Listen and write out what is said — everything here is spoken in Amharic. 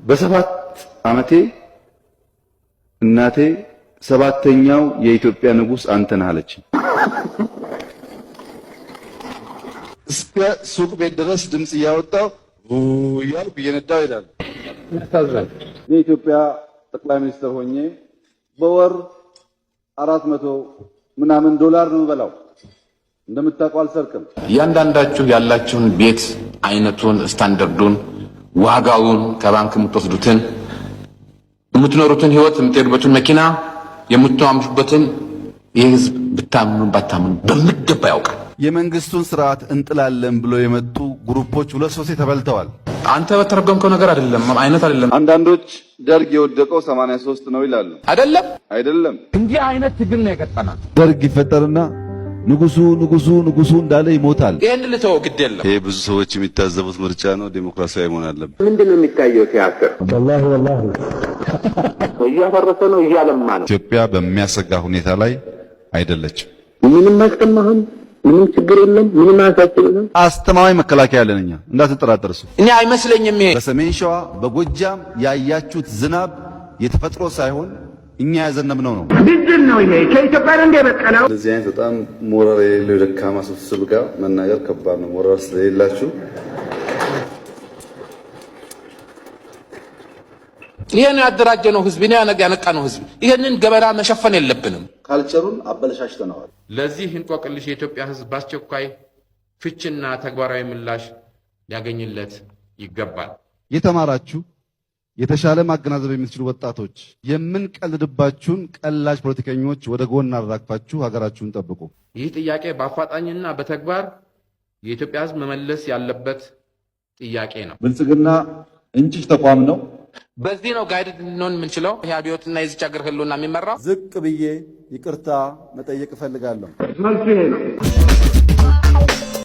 በሰባት ዓመቴ እናቴ ሰባተኛው የኢትዮጵያ ንጉስ አንተ ነህ አለች። እስከ ሱቅ ቤት ድረስ ድምጽ እያወጣው እያልኩ እየነዳው ሄዳለሁ። ያሳዝናል። የኢትዮጵያ ጠቅላይ ሚኒስትር ሆኜ በወር 400 ምናምን ዶላር ነው የምበላው። እንደምታውቀው አልሰርቅም። እያንዳንዳችሁ ያላችሁን ቤት አይነቱን፣ ስታንዳርዱን፣ ዋጋውን፣ ከባንክ የምትወስዱትን፣ የምትኖሩትን ህይወት፣ የምትሄዱበትን መኪና፣ የምትተማመኑበትን የህዝብ ብታምኑ ባታምኑ በሚገባ ያውቃል። የመንግስቱን ስርዓት እንጥላለን ብሎ የመጡ ግሩፖች ሁለት ሶስት ተበልተዋል። አንተ በተረገምከው ነገር አይነት አይደለም። አንዳንዶች ደርግ የወደቀው 83 ነው ይላሉ። አይደለም እንዲህ አይነት ትግል ነው የገጠመን። ደርግ ይፈጠርና ንጉሱ እንዳለ ይሞታል። ይሄን ልተው ግድ የለም። ይሄ ብዙ ሰዎች የሚታዘቡት ምርጫ ነው። ዴሞክራሲያዊ መሆን አለበት። ምንድነው የሚታየው? ቲያትር ወላሂ እያፈረሰ ነው፣ እያለማ ነው። ኢትዮጵያ በሚያሰጋ ሁኔታ ላይ አይደለችም። ምንም አልሰማህም? ምንም ችግር የለም። ምንም አያሳስብም። አስተማማኝ መከላከያ ያለን እኛ እንዳትጠራጠርሱ። እኔ አይመስለኝም። ይሄ በሰሜን ሸዋ በጎጃም ያያችሁት ዝናብ የተፈጥሮ ሳይሆን እኛ ያዘነብነው ነው። ምንድን ነው ይሄ? ከኢትዮጵያ እንደ በቀለው እንደዚህ አይነት በጣም ሞራል የሌለው ደካማ ስብስብ ጋር መናገር ከባድ ነው። ሞራል ስለሌላችሁ ይሄን ያደራጀነው ህዝብ ነው ያነቃነው ህዝብ። ይሄንን ገበና መሸፈን የለብንም። ካልቸሩን አበለሻሽተነዋል። ለዚህ እንቆቅልሽ የኢትዮጵያ ህዝብ በአስቸኳይ ፍችና ተግባራዊ ምላሽ ሊያገኝለት ይገባል። የተማራችሁ የተሻለ ማገናዘብ የምትችሉ ወጣቶች የምንቀልድባችሁን ቀላጅ ፖለቲከኞች ወደ ጎን አራግፋችሁ ሀገራችሁን ጠብቁ። ይህ ጥያቄ በአፋጣኝና በተግባር የኢትዮጵያ ህዝብ መመለስ ያለበት ጥያቄ ነው። ብልጽግና እንጭጭ ተቋም ነው። በዚህ ነው ጋይድ ልንሆን የምንችለው። ይሄ አብዮትና የዚች ሀገር ህልውና የሚመራው። ዝቅ ብዬ ይቅርታ መጠየቅ እፈልጋለሁ። መልሱ ይሄ ነው።